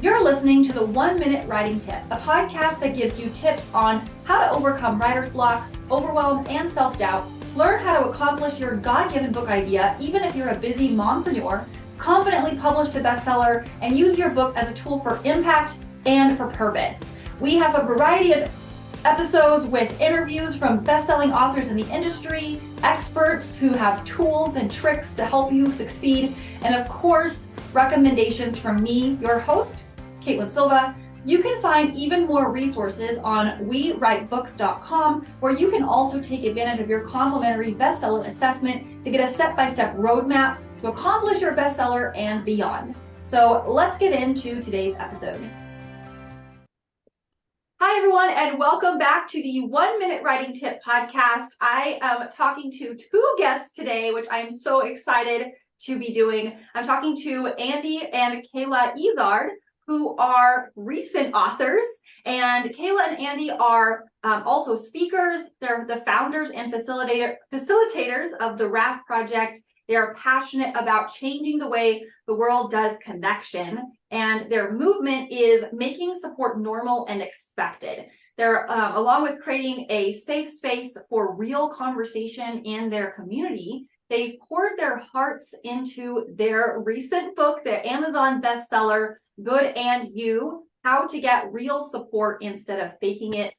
You're listening to the 1 Minute Writing Tip, a podcast that gives you tips on how to overcome writer's block, overwhelm, and self-doubt, learn how to accomplish your God-given book idea, even if you're a busy mompreneur, confidently publish to bestseller, and use your book as a tool for impact and for purpose. We have a variety of episodes with interviews from best-selling authors in the industry, experts who have tools and tricks to help you succeed, and of course, recommendations from me, your host, Caitlin Silva. You can find even more resources on wewritebooks.com, where you can also take advantage of your complimentary bestseller assessment to get a step-by-step roadmap to accomplish your bestseller and beyond. So let's get into today's episode. Hi, everyone, and welcome back to the 1 Minute Writing Tip podcast. I am talking to two guests today, which I am so excited to be doing. I'm talking to Andy and Kayla Izard, who are recent authors, and Kayla and Andy are also speakers. They're the founders and facilitators of the RAF Project. They are passionate about changing the way the world does connection, and their movement is making support normal and expected. They're, along with creating a safe space for real conversation in their community, they've poured their hearts into their recent book, the Amazon bestseller, Good and You, How to Get Real Support Instead of Faking It.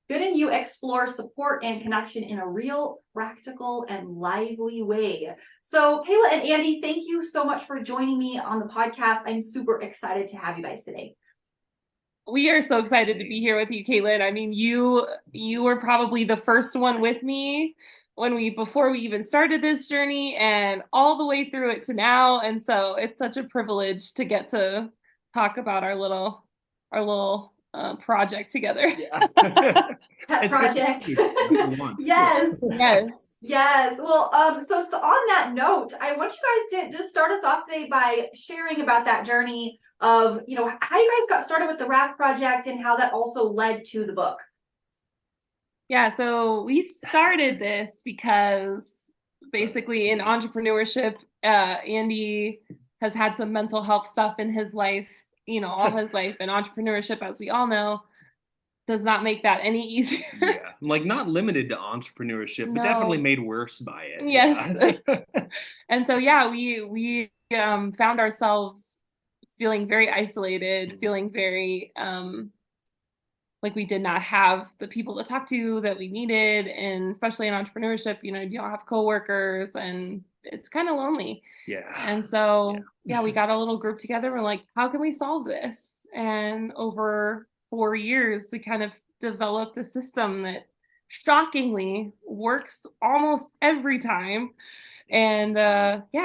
Good and You explore support and connection in a real, practical, and lively way. So Kayla and Andy, thank you so much for joining me on the podcast. I'm super excited to have you guys today. We are so excited to be here with you, Caitlin. I mean, you were probably the first one with me before we even started this journey, and all the way through it to now. And so it's such a privilege to get to talk about our little project together. Yeah. Pet It's project. good to see you. Yes. Well, so on that note, I want you guys to just start us off today by sharing about that journey of, how you guys got started with the RAF Project and how that also led to the book. Yeah, so we started this because basically in entrepreneurship, Andy has had some mental health stuff in his life, all his life, and entrepreneurship, as we all know, does not make that any easier. Yeah, like not limited to entrepreneurship, but definitely made worse by it. Yes. Yeah. And so, yeah, we found ourselves feeling very isolated, feeling very like we did not have the people to talk to that we needed. And especially in entrepreneurship, you don't have coworkers and it's kind of lonely. Yeah. And so, we got a little group together. We're like, how can we solve this? And over 4 years, we kind of developed a system that shockingly works almost every time. And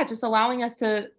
just allowing us to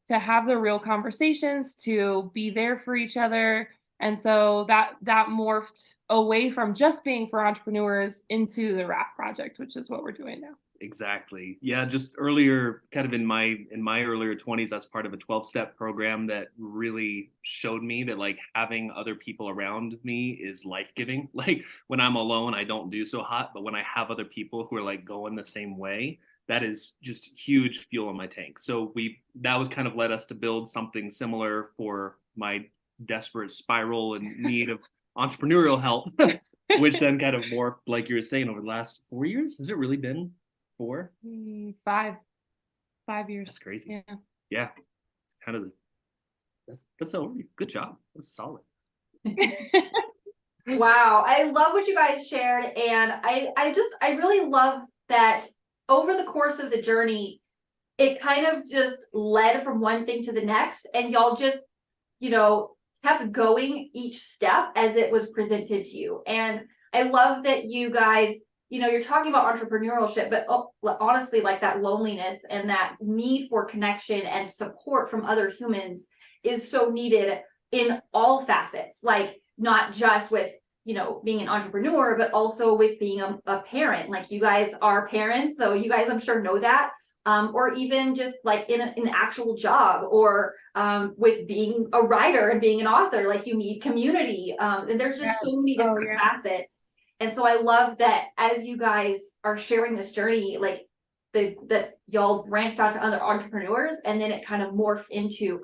have the real conversations, to be there for each other. And so that morphed away from just being for entrepreneurs into the RAF Project, which is what we're doing now. Exactly. Yeah, just earlier, kind of in my earlier 20s, I was part of a 12-step program that really showed me that like having other people around me is life-giving. Like when I'm alone, I don't do so hot, but when I have other people who are like going the same way, that is just huge fuel in my tank. So that was kind of led us to build something similar for my desperate spiral and need of entrepreneurial help, which then kind of morphed, like you were saying, over the last 4 years. Has it really been 4? 5 years. That's crazy. Yeah. It's kind of that's a good job. That's solid. Wow, I love what you guys shared, and I really love that over the course of the journey, it kind of just led from one thing to the next, and y'all just kept going each step as it was presented to you. And I love that you guys, you're talking about entrepreneurship, but honestly, like that loneliness and that need for connection and support from other humans is so needed in all facets, like not just with, being an entrepreneur, but also with being a parent. Like you guys are parents, so you guys, I'm sure, know that. Or even just like in an actual job, or with being a writer and being an author, like you need community. And there's just so many different facets. And so I love that as you guys are sharing this journey, like that y'all branched out to other entrepreneurs, and then it kind of morphed into,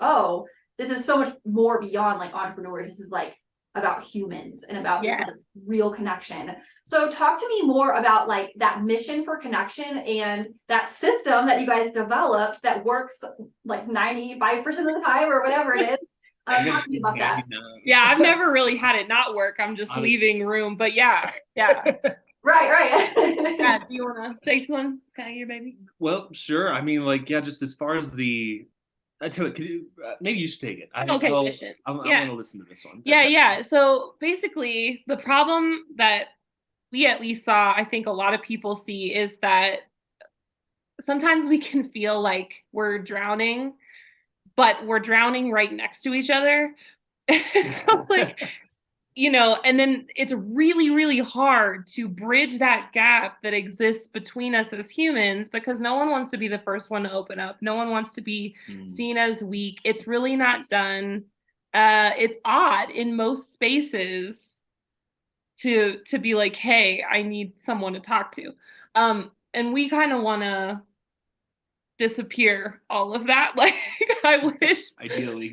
this is so much more beyond like entrepreneurs. This is like about humans and about this like real connection. So talk to me more about like that mission for connection and that system that you guys developed that works like 95% of the time or whatever it is. Talk to me about that. Yeah, I've never really had it not work. I'm just leaving room, but yeah. Right. Yeah, do you want to take this one? It's kind of your baby. Well, sure. I mean, like, yeah, just as far as I tell you, could you, maybe you should take it. Mission. I want to listen to this one. Yeah. So basically, the problem that we at least saw, I think a lot of people see, is that sometimes we can feel like we're drowning, but we're drowning right next to each other. So like, and then it's really, really hard to bridge that gap that exists between us as humans, because no one wants to be the first one to open up. No one wants to be seen as weak. It's really not done. It's odd in most spaces to be like, hey, I need someone to talk to. And we kind of want to disappear all of that. Like, I wish ideally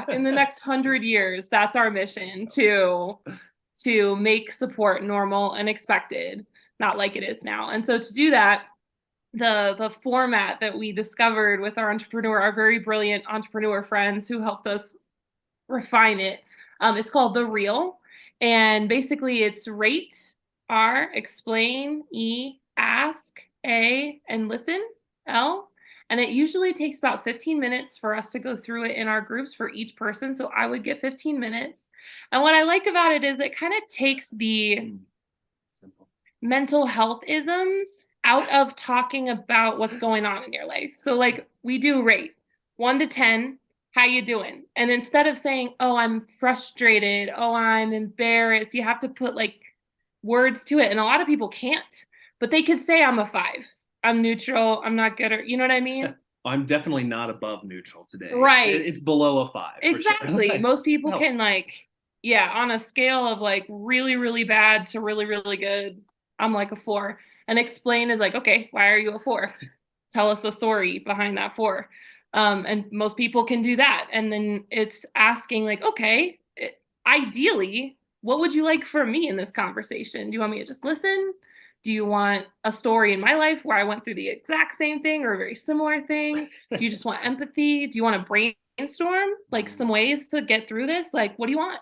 in the next 100 years, that's our mission, to make support normal and expected, not like it is now. And so to do that, the format that we discovered with our very brilliant entrepreneur friends who helped us refine it, is called The Real. And basically it's rate, R, explain, E, ask, A, and listen, L. And it usually takes about 15 minutes for us to go through it in our groups for each person. So I would get 15 minutes. And what I like about it is it kind of takes the mental health isms out of talking about what's going on in your life. So like, we do rate 1 to 10, how you doing? And instead of saying, oh, I'm frustrated, oh, I'm embarrassed, you have to put like words to it. And a lot of people can't, but they could say I'm a 5. I'm neutral. I'm not good. Or, you know what I mean? I'm definitely not above neutral today. Right. It's below a 5. Exactly. Sure. Most people can like, on a scale of like really, really bad to really, really good, I'm like a 4. And explain is like, okay, why are you a 4? Tell us the story behind that 4. And most people can do that. And then it's asking like, okay, ideally, what would you like from me in this conversation? Do you want me to just listen? Do you want a story in my life where I went through the exact same thing or a very similar thing? Do you just want empathy? Do you want to brainstorm like some ways to get through this? Like, what do you want?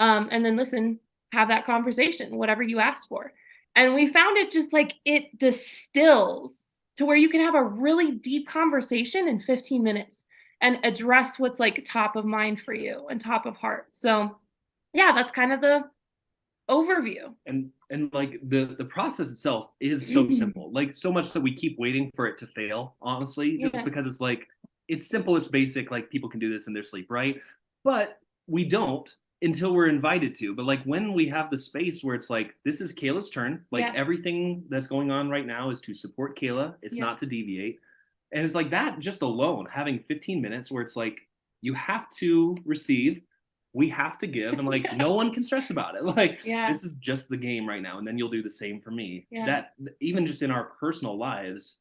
And then listen, have that conversation, whatever you ask for. And we found it just like it distills to where you can have a really deep conversation in 15 minutes and address what's like top of mind for you and top of heart. So yeah, that's kind of the overview. And like the process itself is so simple, like so much that we keep waiting for it to fail, honestly, just because it's like, it's simple, it's basic, like people can do this in their sleep, right? But we don't until we're invited to. But like when we have the space where it's like, this is Kayla's turn, like everything that's going on right now is to support Kayla, it's not to deviate. And it's like that just alone, having 15 minutes where it's like, you have to receive, we have to give, and like no one can stress about it. Like this is just the game right now, and then you'll do the same for me. That even just in our personal lives,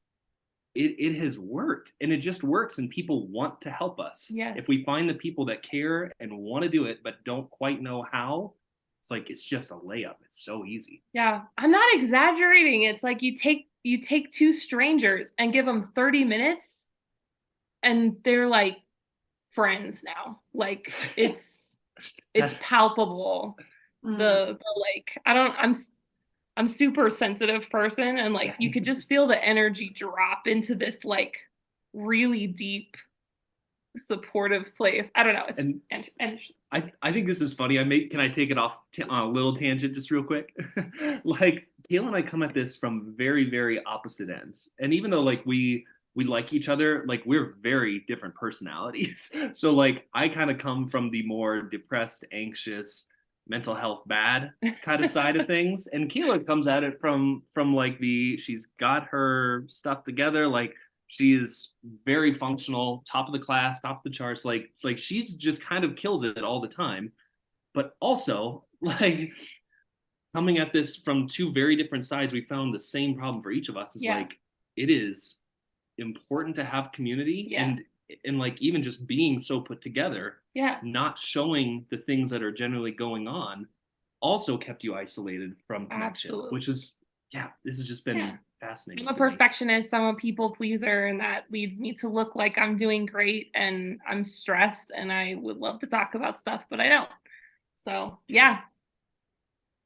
it has worked, and it just works, and people want to help us. If we find the people that care and want to do it but don't quite know how, it's like it's just a layup. It's so easy. I'm not exaggerating. It's like you take 2 strangers and give them 30 minutes and they're like friends now. Like it's palpable. The like, I'm super sensitive person, and like you could just feel the energy drop into this like really deep supportive place. I don't know. It's and I think this is funny. Can I take it off on a little tangent just real quick? Like Kayla and I come at this from very, very opposite ends. And even though like we like each other, like we're very different personalities. So like I kind of come from the more depressed, anxious, mental health bad kind of side of things. And Kayla comes at it from like she's got her stuff together. Like she is very functional, top of the class, top of the charts. Like she's just kind of kills it all the time. But also like coming at this from 2 very different sides, we found the same problem for each of us is like, it is important to have community, and and like even just being so put together, Yeah. not showing the things that are generally going on also kept you isolated from connection, Absolutely. which is, this has just been Yeah. fascinating. I'm a perfectionist, I'm a people pleaser, and that leads me to look like I'm doing great, and I'm stressed, and I would love to talk about stuff, but I don't. So yeah.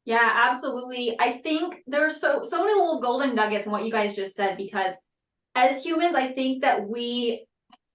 Yeah, absolutely. I think there's so many little golden nuggets in what you guys just said, because as humans, I think that we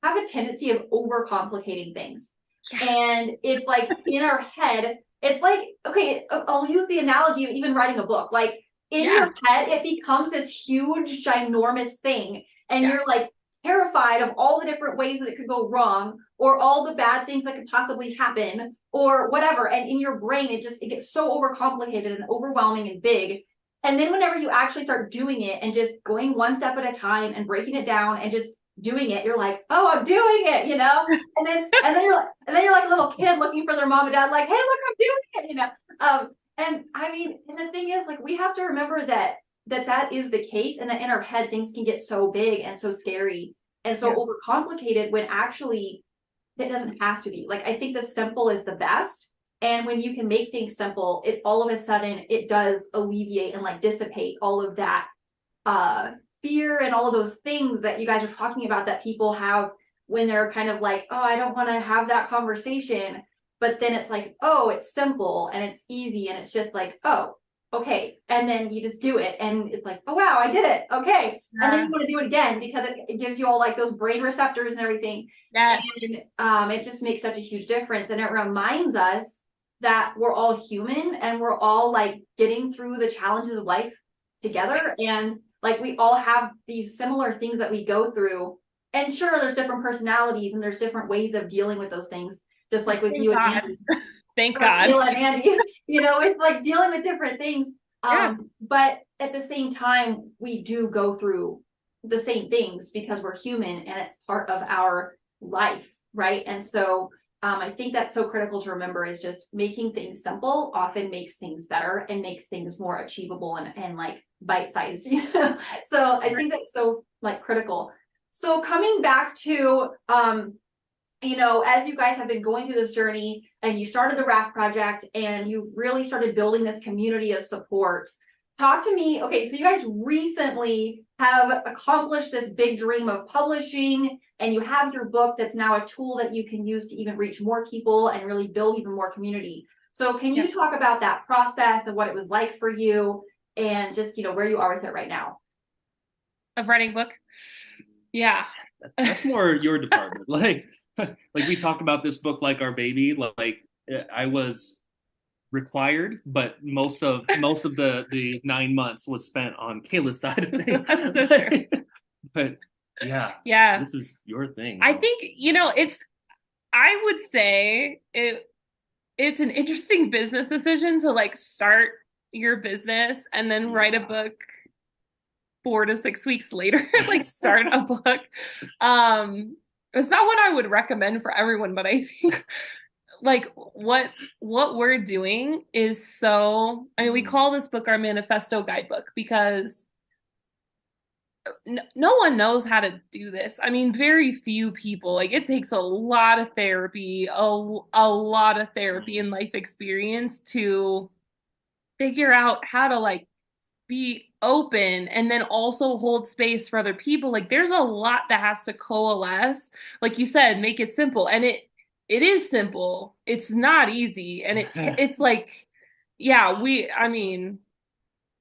have a tendency of overcomplicating things. Yeah. And it's like in our head, it's like, okay, I'll use the analogy of even writing a book. Like in your head, it becomes this huge, ginormous thing. And you're like terrified of all the different ways that it could go wrong, or all the bad things that could possibly happen, or whatever. And in your brain, it gets so overcomplicated and overwhelming and big. And then whenever you actually start doing it and just going one step at a time and breaking it down and just doing it, you're like, oh, I'm doing it, you know? And then you're like a little kid looking for their mom and dad, like, hey, look, I'm doing it, you know? And I mean, and the thing is, like, we have to remember that is the case, and that in our head things can get so big and so scary and so overcomplicated, when actually it doesn't have to be. Like, I think the simple is the best. And when you can make things simple, it all of a sudden it does alleviate and like dissipate all of that fear and all of those things that you guys are talking about that people have when they're kind of like, oh, I don't want to have that conversation. But then it's like, oh, it's simple and it's easy, and it's just like, oh, okay. And then you just do it, and it's like, oh wow, I did it. Okay. And then you want to do it again, because it gives you all like those brain receptors and everything. Yes. And it just makes such a huge difference. And it reminds us that we're all human, and we're all like getting through the challenges of life together. And like, we all have these similar things that we go through. And sure, there's different personalities and there's different ways of dealing with those things, just like with Thank you and God. Andy. Thank God. Kayla and Andy, you know, it's like dealing with different things. But at the same time, we do go through the same things because we're human, and it's part of our life, right? And so I think that's so critical to remember, is just making things simple often makes things better and makes things more achievable and like bite-sized, you know? So I think that's so like critical. So coming back to you know, as you guys have been going through this journey, and you started the raft project and you really started building this community of support, talk to me. Okay, so you guys recently have accomplished this big dream of publishing, and you have your book that's now a tool that you can use to even reach more people and really build even more community. So can you talk about that process and what it was like for you, and just, you know, where you are with it right now? Of writing a book? Yeah. That's more your department. Like we talk about this book like our baby. Like I was required, but most of the 9 months was spent on Kayla's side of things. That's so true. But yeah, this is your thing. I think, you know, I would say it's an interesting business decision to like start your business and then write a book 4 to 6 weeks later, like start a book. It's not what I would recommend for everyone, but I think like what we're doing is so, I mean, we call this book our manifesto guidebook, because no one knows how to do this. I mean, very few people. Like, it takes a lot of therapy, a lot of therapy and life experience to figure out how to like be open and then also hold space for other people. Like, there's a lot that has to coalesce. Like you said, make it simple. And it is simple. It's not easy. And it's like, I mean,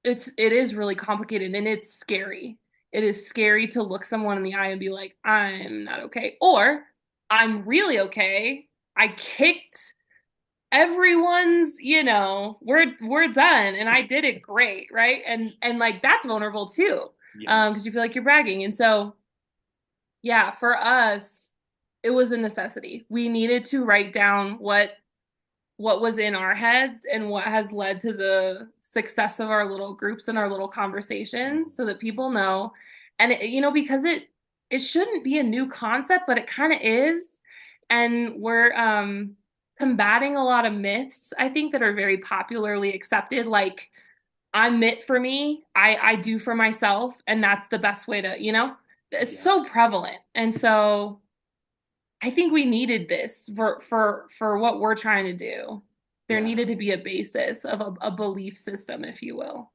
it is really complicated, and it's scary. It is scary to look someone in the eye and be like, I'm not okay. Or I'm really okay. I kicked everyone's, you know, we're done and I did it great, right? And like, that's vulnerable too. Because you feel like you're bragging. And so for us, it was a necessity. We needed to write down what was in our heads and what has led to the success of our little groups and our little conversations, so that people know. And you know, because it shouldn't be a new concept, but it kind of is. And we're combating a lot of myths, I think, that are very popularly accepted. Like, I'm meant for me, I do for myself, and that's the best way to, you know, it's so prevalent. And so I think we needed this for what we're trying to do. There Yeah. needed to be a basis of a belief system, if you will.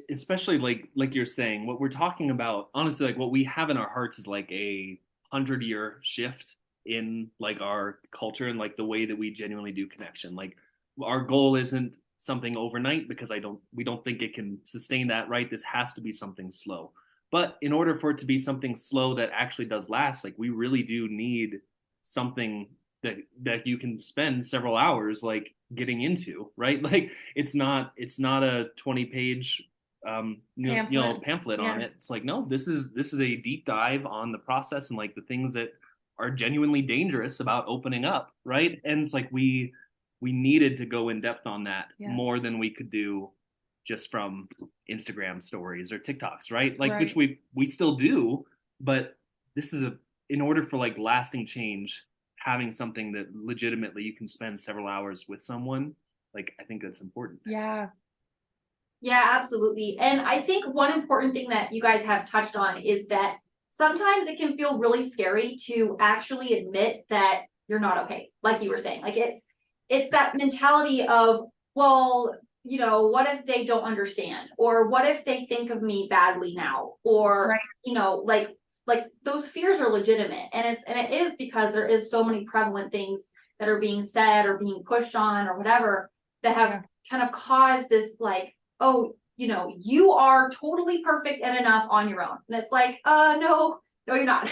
Especially like you're saying, what we're talking about, honestly, like what we have in our hearts is like a 100-year shift in like our culture and like the way that we genuinely do connection. Like our goal isn't something overnight, because we don't think it can sustain that, right? This has to be something slow. But in order for it to be something slow that actually does last, like we really do need something that you can spend several hours like getting into, right? Like it's not a 20-page pamphlet Yeah. on it. It's like, no, this is a deep dive on the process and like the things that are genuinely dangerous about opening up, right? And it's like we needed to go in depth on that more than we could do just from Instagram stories or TikToks, right? Like which we still do, but this is in order for like lasting change, having something that legitimately you can spend several hours with someone, like I think that's important. Yeah. Yeah, absolutely. And I think one important thing that you guys have touched on is that sometimes it can feel really scary to actually admit that you're not okay. Like you were saying, like it's that mentality of, well, you know, what if they don't understand? Or what if they think of me badly now? Or, you know, like those fears are legitimate. And it is because there is so many prevalent things that are being said or being pushed on or whatever that have kind of caused this like, oh, you know, you are totally perfect and enough on your own. And it's like, no, you're not.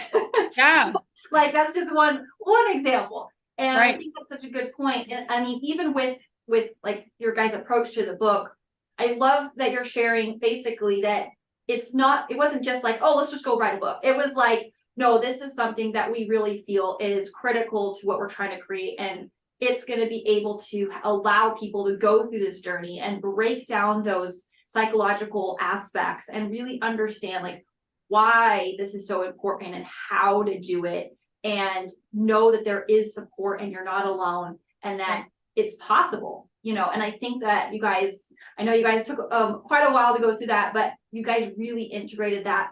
Yeah. Like that's just one example. And I think that's such a good point. And I mean, even with like your guys' approach to the book, I love that you're sharing basically that it wasn't just like, oh, let's just go write a book. It was like, no, this is something that we really feel is critical to what we're trying to create. And it's going to be able to allow people to go through this journey and break down those psychological aspects and really understand like why this is so important and how to do it, and know that there is support and you're not alone and that it's possible, you know. And I think that I know you guys took quite a while to go through that, but you guys really integrated that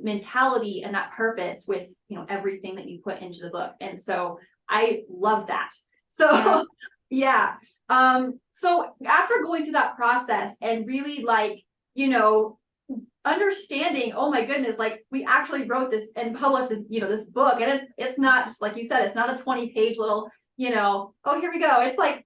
mentality and that purpose with, you know, everything that you put into the book. And so I love that. So so after going through that process and really like, you know, understanding, oh my goodness, like we actually wrote this and published this, you know, this book, and it's not just like you said, it's not a 20-page little, you know, oh, here we go. It's like,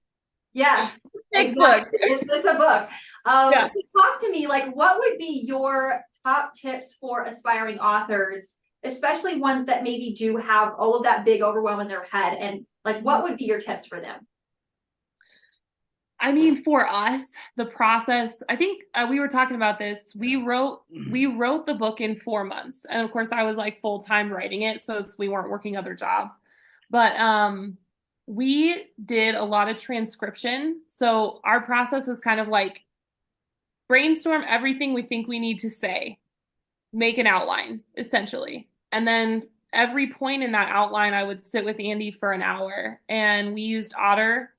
yes, exactly. It's a book. So talk to me, like, what would be your top tips for aspiring authors, especially ones that maybe do have all of that big overwhelm in their head, and like, what would be your tips for them? I mean, for us, the process, I think we were talking about this. We wrote the book in 4 months. And of course I was like full-time writing it, so we weren't working other jobs. But we did a lot of transcription. So our process was kind of like brainstorm everything we think we need to say, make an outline, essentially. And then every point in that outline, I would sit with Andy for an hour, and we used Otter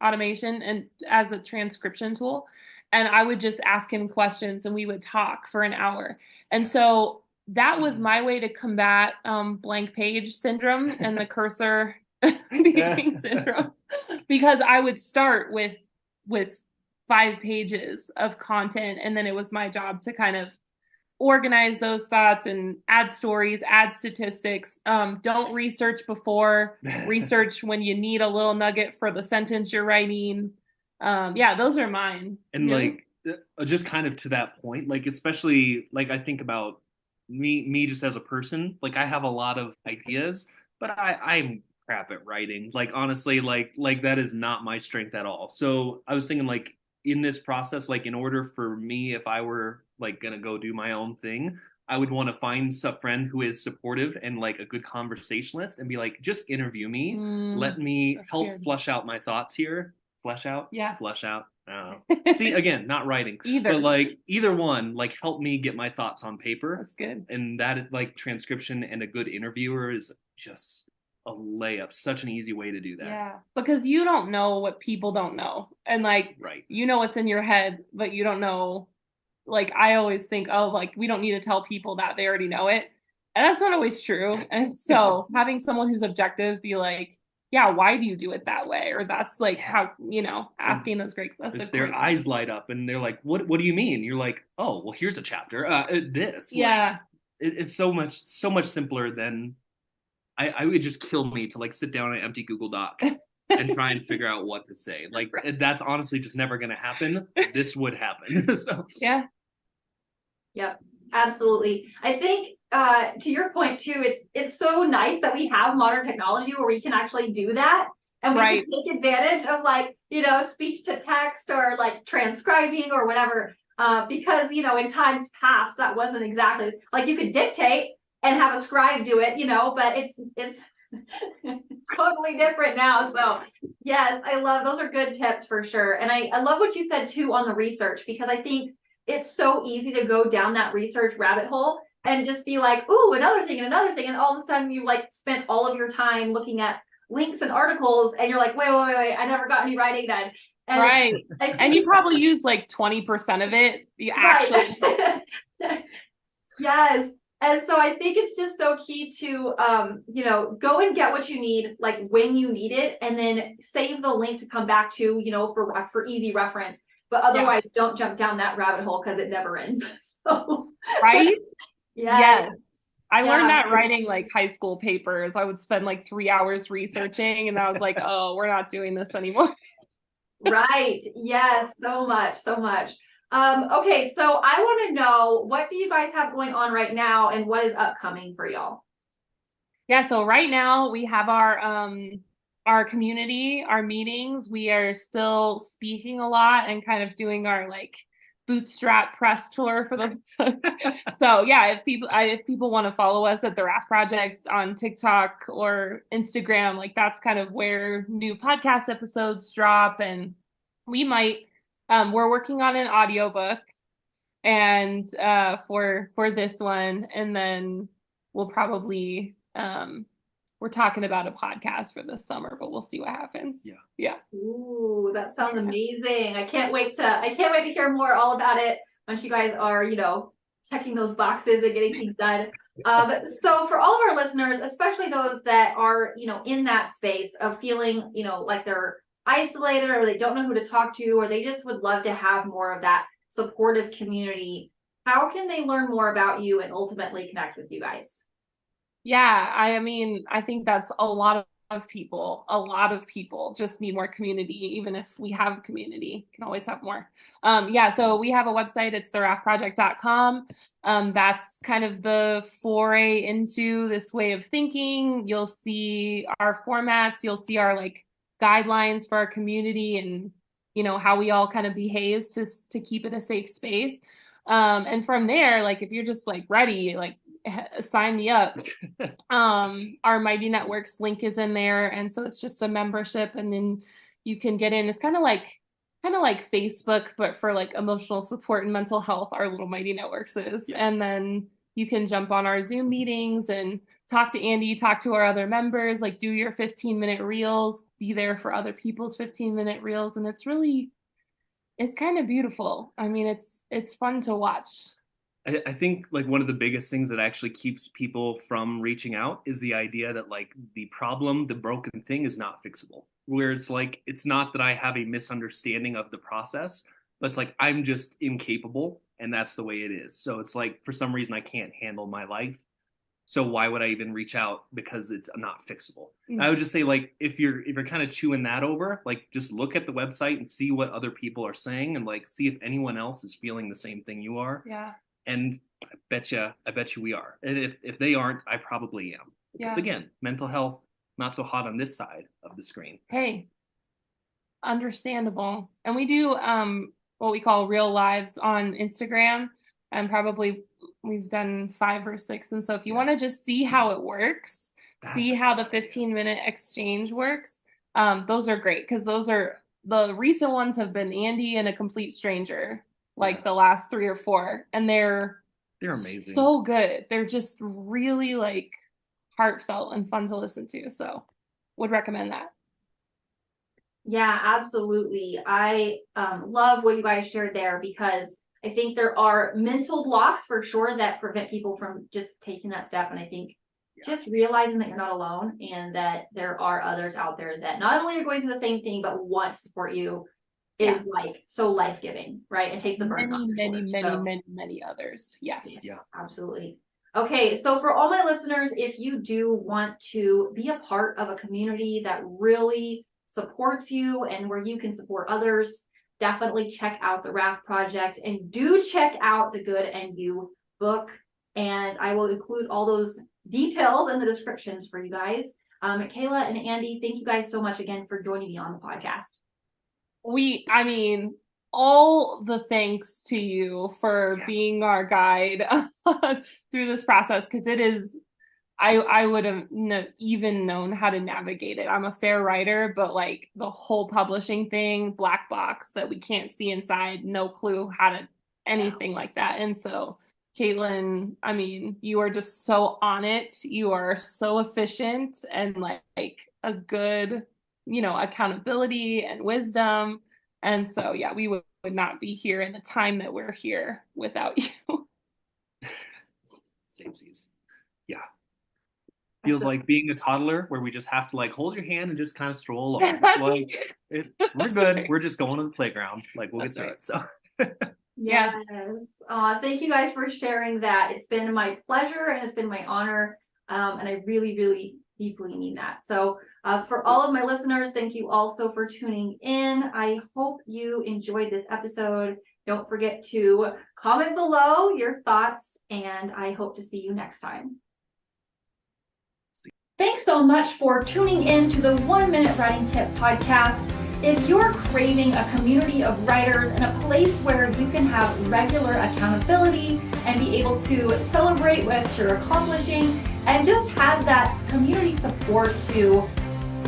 automation and as a transcription tool, and I would just ask him questions and we would talk for an hour. And so that was my way to combat blank page syndrome and the cursor beeping syndrome, because I would start with 5 pages of content, and then it was my job to kind of organize those thoughts and add stories, add statistics. Don't research before, research when you need a little nugget for the sentence you're writing. Those are mine. And like, just kind of to that point, like, especially like I think about me just as a person, like I have a lot of ideas, but I'm crap at writing. Like, honestly, like that is not my strength at all. So I was thinking like in this process, like in order for me, if I were like gonna go do my own thing, I would want to find a friend who is supportive and like a good conversationalist and be like, just interview me. Let me help flush out my thoughts here. Flesh out? Yeah. Flesh out. See, again, not writing. Either. But like either one, like help me get my thoughts on paper. That's good. And that like transcription and a good interviewer is just a layup. Such an easy way to do that. Yeah. Because you don't know what people don't know. And like, you know what's in your head, but you don't know. Like, I always think, oh, like, we don't need to tell people that, they already know it. And that's not always true. And so having someone who's objective be like, yeah, why do you do it that way? Or that's like how, asking that's a Their great eyes light up and they're like, what do you mean? You're like, oh, well, here's a chapter. This. Yeah. It's so much simpler than I would just kill me to like sit down on an empty Google Doc and try and figure out what to say. Like that's honestly just never gonna happen. This would happen. So Yeah. Yep, absolutely. I think to your point too, it's so nice that we have modern technology where we can actually do that. And we Right. can take advantage of like, speech to text or like transcribing or whatever. Because, in times past, that wasn't exactly like you could dictate and have a scribe do it, but it's totally different now. So yes, I love those are good tips for sure. And I love what you said too on the research, because I think it's so easy to go down that research rabbit hole and just be like, ooh, another thing and another thing. And all of a sudden you like spent all of your time looking at links and articles and you're like, wait, I never got any writing done. And right. And you probably use like 20% of it. You actually. Right. Yes. And so I think it's just so key to, go and get what you need, like when you need it, and then save the link to come back to, for easy reference. But otherwise, don't jump down that rabbit hole because it never ends. So, Right? yeah. I learned that writing like high school papers. I would spend like 3 hours researching, and I was like, oh, we're not doing this anymore. Right. Yes. So much. So much. Okay. So I want to know, what do you guys have going on right now and what is upcoming for y'all? Yeah. So right now we have our community, our meetings. We are still speaking a lot and kind of doing our like bootstrap press tour for the so yeah, if people want to follow us at the Raft Project on TikTok or Instagram, like that's kind of where new podcast episodes drop. And we might we're working on an audiobook and for this one, and then we'll probably we're talking about a podcast for this summer, but we'll see what happens. Yeah. Ooh, that sounds amazing. I can't wait to hear more all about it once you guys are, checking those boxes and getting things done. So for all of our listeners, especially those that are, in that space of feeling, like they're isolated or they don't know who to talk to, or they just would love to have more of that supportive community, how can they learn more about you and ultimately connect with you guys? Yeah, I mean, I think that's a lot of people. A lot of people just need more community. Even if we have a community, can always have more. Yeah, so we have a website. It's theraftproject.com. That's kind of the foray into this way of thinking. You'll see our formats. You'll see our like guidelines for our community and how we all kind of behave to keep it a safe space. And from there, like if you're just like ready, like sign me up. Our Mighty Networks link is in there, and so it's just a membership, and then you can get in. It's kind of like Facebook, but for like emotional support and mental health. Our little Mighty Networks is, and then you can jump on our Zoom meetings and talk to Andy, talk to our other members, like do your 15-minute reels, be there for other people's 15-minute reels, and it's kind of beautiful. I mean, it's fun to watch. I think like one of the biggest things that actually keeps people from reaching out is the idea that like the problem, the broken thing is not fixable. Where it's like, it's not that I have a misunderstanding of the process, but it's like I'm just incapable and that's the way it is. So it's like for some reason I can't handle my life. So why would I even reach out? Because it's not fixable. Mm-hmm. I would just say like if you're kind of chewing that over, like just look at the website and see what other people are saying and like see if anyone else is feeling the same thing you are. Yeah. And I bet you we are. And if they aren't, I probably am. Because again, mental health, not so hot on this side of the screen. Hey, understandable. And we do what we call real lives on Instagram, and probably we've done 5 or 6. And so if you want to just see how it works, see how the 15-minute exchange works, those are great, because those are the recent ones have been Andy and a complete stranger. Like the last 3 or 4, and they're amazing, so good. They're just really like heartfelt and fun to listen to. So would recommend that. Yeah, absolutely. I love what you guys shared there, because I think there are mental blocks for sure that prevent people from just taking that step. And I think just realizing that you're not alone and that there are others out there that not only are going through the same thing, but want to support you is like so life-giving, right? It takes the burden off your shoulders. Many others. Yes. Yeah, absolutely. Okay, so for all my listeners, if you do want to be a part of a community that really supports you and where you can support others, definitely check out the Raft Project and do check out the Good and You book. And I will include all those details in the descriptions for you guys. Kayla and Andy, thank you guys so much again for joining me on the podcast. I mean, all the thanks to you for being our guide through this process, because it is, I would have even known how to navigate it. I'm a fair writer, but like the whole publishing thing, black box that we can't see inside, no clue how to anything like that. And so Caitlin, I mean, you are just so on it. You are so efficient and like a good, accountability and wisdom. And so, yeah, we would not be here in the time that we're here without you. Same seas. Yeah. Feels like being a toddler where we just have to like hold your hand and just kind of stroll along. Like, we're good. Right. We're just going to the playground. Like we'll get through it. So yes. Thank you guys for sharing that. It's been my pleasure and it's been my honor. And I really, really deeply mean that. So for all of my listeners, thank you also for tuning in. I hope you enjoyed this episode. Don't forget to comment below your thoughts, and I hope to see you next time. Thanks so much for tuning in to the 1 Minute Writing Tip podcast. If you're craving a community of writers and a place where you can have regular accountability and be able to celebrate what you're accomplishing and just have that community support to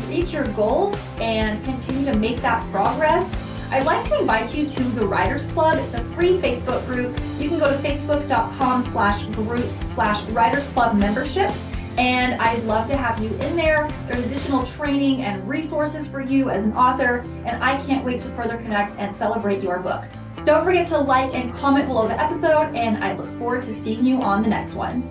reach your goals and continue to make that progress, I'd like to invite you to the Writers Club. It's a free Facebook group. You can go to facebook.com/groups/Writers Club membership. And I'd love to have you in there. There's additional training and resources for you as an author, and I can't wait to further connect and celebrate your book. Don't forget to like and comment below the episode, and I look forward to seeing you on the next one.